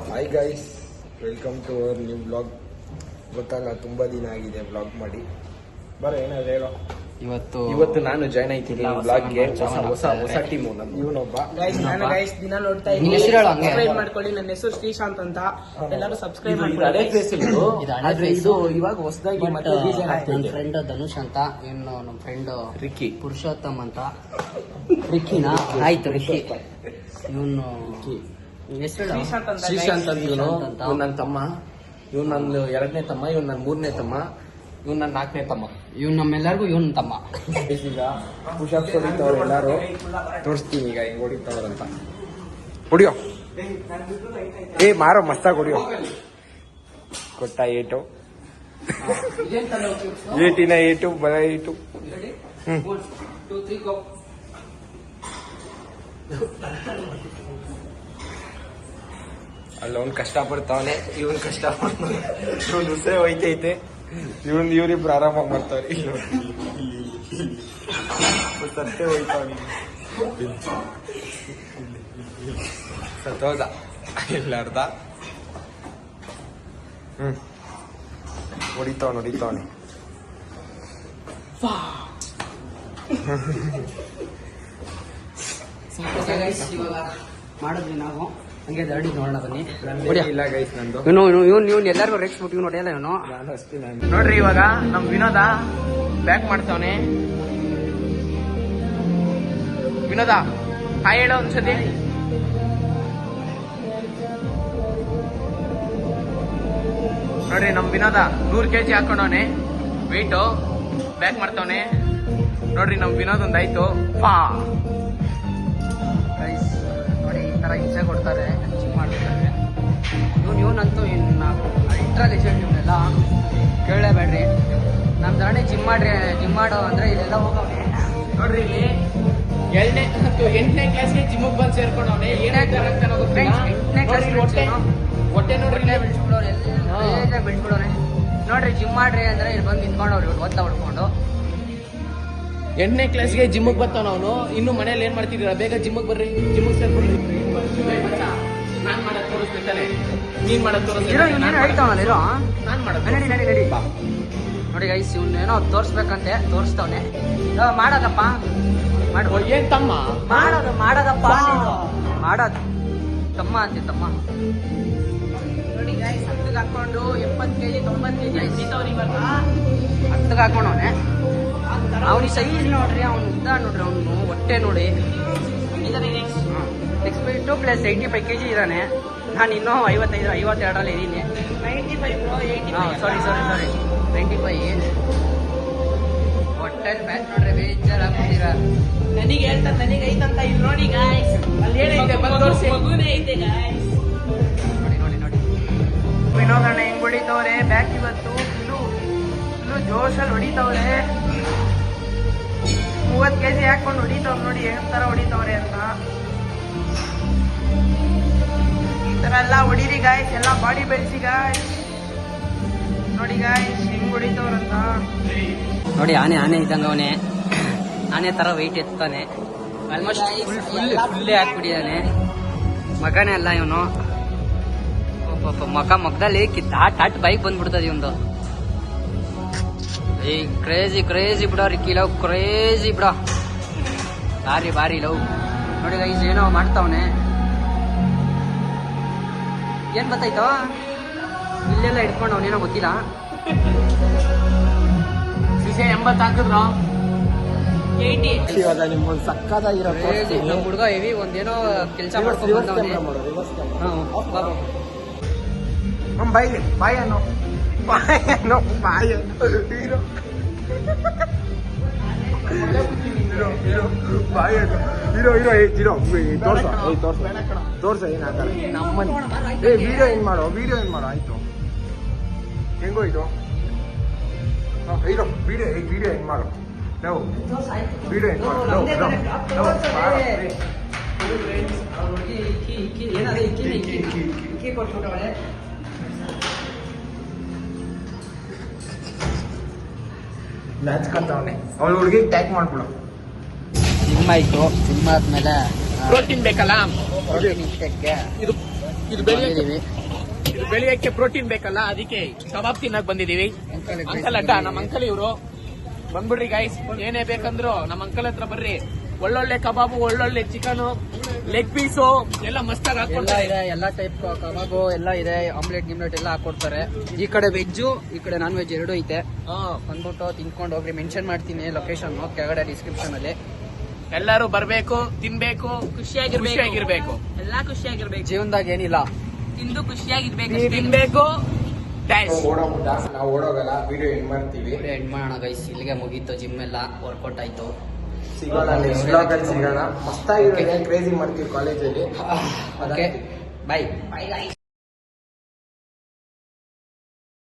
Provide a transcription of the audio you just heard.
Hi guys, welcome to our new blog. ಗೊತ್ತಲ್ಲ, ತುಂಬ ದಿನ ಆಗಿದೆ ಬ್ಲಾಗ್ ಮಾಡಿ. ಬರೋ ಏನಾದ್ರು ಹೇಳೋ. ಇವತ್ತು ನಾನು ಜಾಯ್ನ್ ಆಯ್ತೀನಿ ಬ್ಲಾಗ್ಗೆ. ಹೊಸ ಟೀಮು ಇವನೊಬ್ಬ. ದಿನ ನೋಡ್ತಾ ಇದ್ದೀನಿ, ಸಬ್ಸ್ಕ್ರೈಬ್ ಮಾಡ್ಕೊಳ್ಳಿ. ನನ್ನ ಹೆಸರು ಶ್ರೀಶಾಂತ್ ಅಂತ, ಎಲ್ಲರೂ ಸಬ್ಸ್ಕ್ರೈಬ್ ಮಾಡಿ. ಆದ್ರೆ ಇದು ಇವಾಗ ಹೊಸದಾಗಿ ನನ್ನ ಫ್ರೆಂಡ್ ಧನುಷ್ ಅಂತ, ಇನ್ನು ನಮ್ಮ ಫ್ರೆಂಡ್ ರಿಕ್ಕಿ ಪುರುಷೋತ್ತಮ್ ಅಂತ. ರಿಕ್ಕಿನ ಆಯ್ತು, ರಿಕ್ಕಿ. ಇವನು ಶ್ರೀಶಾಂತ್ ಅಂತ ಶ್ರೀಶಾಂತ್ ಅಂತ. ಇವನು ನನ್ನ ತಮ್ಮ, ಇವ್ನು ನನ್ನ 2ನೇ ತಮ್ಮ, ಇವ್ನು ನನ್ನ 3ನೇ ತಮ್ಮ, ಇವ್ನು ನನ್ನ 4ನೇ ತಮ್ಮ. ಇವ್ನು ನಮ್ಮೆಲ್ಲರಿಗೂ ಇವನ್ ತಮ್ಮ. ಈಗ ಪುಷಪ್ಸ್ ಹೊಡಿತವ್ರು ಎಲ್ಲಾರು. ತೋರಿಸ್ತೀನಿ ಈಗ ಹಿಂಗ್ ಹೊಡಿತವ್ರಂತ. ಹೊಡಿಯೋ, ಮಾರೋ ಮಸ್ತಾಗಿ ಹೊಡಿಯೋ. ಕೊಟ್ಟ ಏಟು, ಏಟಿನ ಏಟು, ಬರ ಏಟು. ಅಲ್ಲವನ್ ಕಷ್ಟ ಪಡ್ತಾವನೆ, ಇವನ್ ಕಷ್ಟ ಪಡ್ತಾನೆ. ಇವನ್ ಉಸೆ ಹೋಯ್ತೈತೆ, ಇವ್ರಿಬ್ರು ಆರಾಮಾಗಿ ಮಾಡ್ತಾವ್ರಿ. ಸತ್ತೇ ಹೋಯ್ತಾವನಿ, ಸತ್ತೋದ ಇಲ್ಲ ಅರ್ಧ. ಹೊಡಿತಾವನೆ. ಮಾಡಿದ್ವಿ ನಾವು ಹಂಗೆ ದರ್ಡಿ ನೋಡೋಣ ಬನ್ನಿ. ಇಲ್ಲ ಗೈಸ್, ನಂದು ಇವ್ನು ಎಲ್ಲರಿಗೂ ರೆಕ್ಸ್ಬಿಟ್ಟು ಇವ್ನು ಹೊಡೆಯಲ್ಲ ಇವನು. ನಾನು ಅಷ್ಟೇ. ನೋಡ್ರಿ, ಇವಾಗ ನಮ್ ವಿನೋದ ಬ್ಯಾಕ್ ಮಾಡ್ತಾವನೆ. ವಿನೋದ ಹಾಯ್ ಹೇಳೋ ಒಂದ್ಸತಿ. ನೋಡ್ರಿ, ನಮ್ ವಿನೋದ 100 kg ಹಾಕೊಂಡವನೆ ವೆಯ್ಟು, ಬ್ಯಾಕ್ ಮಾಡ್ತಾವನೆ. ನೋಡ್ರಿ, ನಮ್ ವಿನೋದ್ ಒಂದಾಯ್ತು. ನೋಡಿ, ಈ ತರ ಹಿಂಸೆ ಕೊಡ್ತಾರೆ, ಜಿಮ್ ಮಾಡ್ತಾರೆ. ಇವನಂತೂ ಇನ್ನು ಅಲ್ಟ್ರಾ ಲೆಜೆಂಡ್. ಇವನ್ನೆಲ್ಲ ಕೇಳಲೇಬೇಡ್ರಿ. ನಮ್ಮ ದಾಣಿ ಜಿಮ್ ಮಾಡೋ ಅಂದ್ರೆ ಇದೆಲ್ಲ ಹೋಗವ್ರೆ. ನೋಡ್ರಿ, ಇಲ್ಲಿ 8ನೇ ಕ್ಲಾಸ್ಗೆ ಜಿಮ್ಗೆ ಬಂದು ಸೇರ್ಕೊಂಡವನೆ. ಹೊಟ್ಟೆ ನೋಡ್ರಿ, ಬೆಳೆಸ್ಬಿಡೋರು ಎಲ್ಲ ಬೆಳೆಸ್ಬಿಡೋರೆ. ನೋಡ್ರಿ, ಜಿಮ್ ಮಾಡ್ರಿ ಅಂದ್ರೆ ಇಲ್ಲಿ ಬಂದು ನಿಂತ್ಕೊಂಡವ್ರು ಇವ್ರು ಒತ್ತ ಹೊಡ್ಕೊಂಡು. 8ನೇ ಕ್ಲಾಸ್ಗೆ ಜಿಮ್ಗೆ ಬರ್ತಾವ ಅವನು. ಇನ್ನು ಮನೇಲಿ ಏನ್ ಮಾಡ್ತಿದ್ದೀರಾ? ಬೇಗ ಜಿಮ್ಗೆ ಬರ್ರಿ, ಜಿಮ್ಗೆ ಸೇರ್ಕೊಳ್ರಿ. ನಾನ್ ಮಾಡೋದ್ ತೋರಿಸ್ಬೇಕಲ್ಲೇ, ನೀನ್ ಮಾಡೋದ್ ಇರೋ ಇವನೇನು ಹೇಳ್ತಾವನಲ್ಲ, ಇರೋ ನಾನ್ ಮಾಡೋದ್ ನಡಿ. ನೋಡಿ ಗೈಸ್, ಇವನ್ನೇನೋ ತೋರಿಸ್ಬೇಕಂತೆ, ತೋರಿಸ್ತವನೆ. ಮಾಡೋದಪ್ಪ, ಏನ್ ತಮ್ಮ ಮಾಡೋದಪ್ಪ, ಮಾಡೋದು ತಮ್ಮ ಅಂತೆ, ತಮ್ಮ. ನೋಡಿ ಗೈಸ್, 10ಗೆ ಹಾಕೊಂಡು 70 kg 90 kg ಹಿಡಿತವ್ರಿ ಇವಾಗ. 10ಗೆ ಹಾಕೊಂಡವನೆ. ಅವನಿಗೆ ಸೈಜ್ ನೋಡ್ರಿ, ಅವ್ನು ಉದ್ದ ನೋಡ್ರಿ, ಅವನು ಹೊಟ್ಟೆ ನೋಡಿ. ಎಕ್ಸ್ಪೆಕ್ಟು ಪ್ಲಸ್ 85 kg ಇದ್ದಾನೆ. ನಾನು ಇನ್ನೂ 52ರಲ್ಲಿ ಇದ್ದೀನಿ. 95 ಸಾರಿ 95. ಹೊಟ್ಟೆ ಫ್ಯಾಟ್ ನೋಡ್ರಿ, ಬೇಜಾರು ಹಾಕ್ಬಿಟ್ಟಿರ. ನನಗೆ ಹೇಳ್ತಾರೆ, ನನಗೆ ಐತಂತ. ಇಲ್ಲಿ ನೋಡಿ ಗಾಯ್ಸ್, ಅಲ್ಲಿ ಏನೈತೆ ಬಂದು ತೋರಿಸಿ. ಮಗುನೇ ಐತೆ ಗಾಯ್ಸ್. ನೋಡಿ ವಿನೋದಣ್ಣ ಹೆಂಗ್ ಹೊಡಿತವ್ರೆ ಬ್ಯಾಕ್. ಇವತ್ತು ಇನ್ನು ಜೋಶಲ್ಲಿ ಹೊಡಿತವ್ರೆ. 30 kg ಹಾಕೊಂಡು ಹೊಡಿತವ್ರೆ. ನೋಡಿ ಯಾವ ತರ ಹೊಡಿತವ್ರೆ ಅಂತ. ಈ ತರ ಎಲ್ಲ ಹೊಡೀರಿ ಗಾಯ್ಸ್, ಎಲ್ಲ ಬಾಡಿ ಬೆಳೆಸಿ ಗಾಯ್ಸ್. ನೋಡಿ ಗಾಯ್ಸ್, ಹೆಂಗ್ ಹೊಡಿತವ್ರಂತ. ನೋಡಿ, ಆನೆ ಇದ್ದಂಗ ಅವನೇ. ಆನೆ ತರ ವೆಯ್ಟ್ ಎತ್ತಾನೆ. ಆಲ್ಮೋಸ್ಟ್ ಫುಲ್ಲೇ ಹಾಕ್ಬಿಟ್ಟಿದ್ದಾನೆ. ಮಗನೇ ಅಲ್ಲ ಇವನು. ಮಗದಲ್ಲಿ ಟಾಟ್ ಬೈಕ್ ಬಂದ್ಬಿಡ್ತದೆ ಇವಂದು. ಈ ಕ್ರೇಜಿ ಬಿಡೋ ರಿಕ್ಕಿ ಲವ್, ಕ್ರೇಜಿ ಬಿಡೋ, ಭಾರಿ ಲವ್. ನೋಡಿ ಗೈಸ್, ಏನೋ ಮಾಡ್ತಾವನೆ. ಏನ್ ಗೊತ್ತಾಯ್ತೋ, ಇಲ್ಲೆಲ್ಲ ಹಿಡ್ಕೊಂಡು ಅವನೇನೋ ಗೊತ್ತಿಲ್ಲ. ಸಿಸೆ 80 ಹಾಕಿದ್ರು 80. ಇವಾಗ ನಿಮ್ಗೊಂದು ಸಕ್ಕದಾಗಿರೋ ನಮ್ಮ ಹುಡುಗ ಹೆವಿ ಒಂದೇನೋ ಕೆಲಸ ಮಾಡ್ಕೊಂಡು ಬಂದವನೇ. ಬಾಯ್ ಅನ್ನೋ ತೋರ್ಸ ಏನಾಗ್ತಾರೆ. ನಮ್ಮನೆ ವಿಡಿಯೋ ಏನ್ ಮಾಡೋ ಆಯ್ತು. ಹೆಂಗೋ ಇದು ವಿಡಿಯೋ ಏನ್ ಮಾಡೋ. ವಿಡಿಯೋ ಏನ್ ಮಾಡೋ. ನಾಚ್ಕೊಂತವನೆ. ಅವಳು ಹುಡುಗಿಗೆ ಟ್ಯಾಗ್ ಮಾಡ್ಬಿಡು. ಜಿಮ್ ಆಯ್ತು. ಜಿಮ್ ಆದ್ಮೇಲೆ ಪ್ರೋಟೀನ್ ಬೇಕಲ್ಲ, ಪ್ರೋಟೀನ್ ಇಂಟೇಕ್ಗೆ ಇದು ಇದು ಬೆಳೆಯಕ್ಕೆ ಪ್ರೋಟೀನ್ ಬೇಕಲ್ಲ, ಅದಕ್ಕೆ ಕಬಾಬ್ ತಿನ್ನಕ್ ಬಂದಿದೀವಿ. ಅಂಕಲ್ ಅಡ್ಡ ನಮ್ಮ ಅಂಕಲ್ ಇವ್ರು. ಬಂದ್ಬಿಡ್ರಿ ಗೈಸ್, ಏನೇ ಬೇಕಂದ್ರು ನಮ್ಮ ಅಂಕಲ್ ಹತ್ರ ಬರ್ರಿ. ಒಳ್ಳೊಳ್ಳೆ ಕಬಾಬು, ಒಳ್ಳೊಳ್ಳೆ ಚಿಕನ್, ಲೆಗ್ ಪೀಸು ಎಲ್ಲ ಮಸ್ತಾಗಿ ಹಾಕೊಡ್ತಾರೆ. ಎಲ್ಲ ಟೈಪ್ ಕಬಾಬು ಎಲ್ಲ ಇದೆ, ಆಮ್ಲೆಟ್ ಗಿಮ್ಲೆಟ್ ಎಲ್ಲ ಹಾಕೊಡ್ತಾರೆ. ಈ ಕಡೆ ವೆಜ್ಜು, ಈ ಕಡೆ ನಾನ್ ವೆಜ್ ಎರಡೂ ಐತೆ. ಬಂದ್ಬಿಟ್ಟು ತಿನ್ಕೊಂಡು ಹೋಗ್ರಿ. ಮೆನ್ಷನ್ ಮಾಡ್ತೀನಿ ಲೊಕೇಶನ್ ಕೆಳಗಡೆ ಡಿಸ್ಕ್ರಿಪ್ಷನ್ ಅಲ್ಲಿ. ಎಲ್ಲರೂ ಬರ್ಬೇಕು, ತಿನ್ಬೇಕು, ಖುಷಿಯಾಗಿರ್ಬೇಕು. ಎಲ್ಲಾ ಖುಷಿಯಾಗಿರ್ಬೇಕು. ಜೀವನದಾಗ ಏನಿಲ್ಲ, ತಿಂದು ಖುಷಿಯಾಗಿರ್ಬೇಕು, ತಿನ್ಬೇಕು. ನಾವು ಓಡೋಗಲ್ಲ, ವಿಡಿಯೋ ಎಂಡ್ ಮಾಡ್ತೀವಿ. ಎಂಡ್ ಮಾಡೋಣ ಗೈಸ್. ಇಲ್ಲಿಗೆ ಮುಗೀತು, ಜಿಮ್ ಎಲ್ಲ ವರ್ಕೌಟ್ ಆಯ್ತು. ಸಿಗೋಣ ನೆಕ್ಸ್ಟ್ ಬ್ಲಾಗ್ ಅಲ್ಲಿ ಸಿಗೋಣ. ಮಸ್ತಾಗಿರೋ ಕ್ರೇಜಿ ಮಾಡ್ತೀವಿ ಕಾಲೇಜಲ್ಲಿ. Okay, by.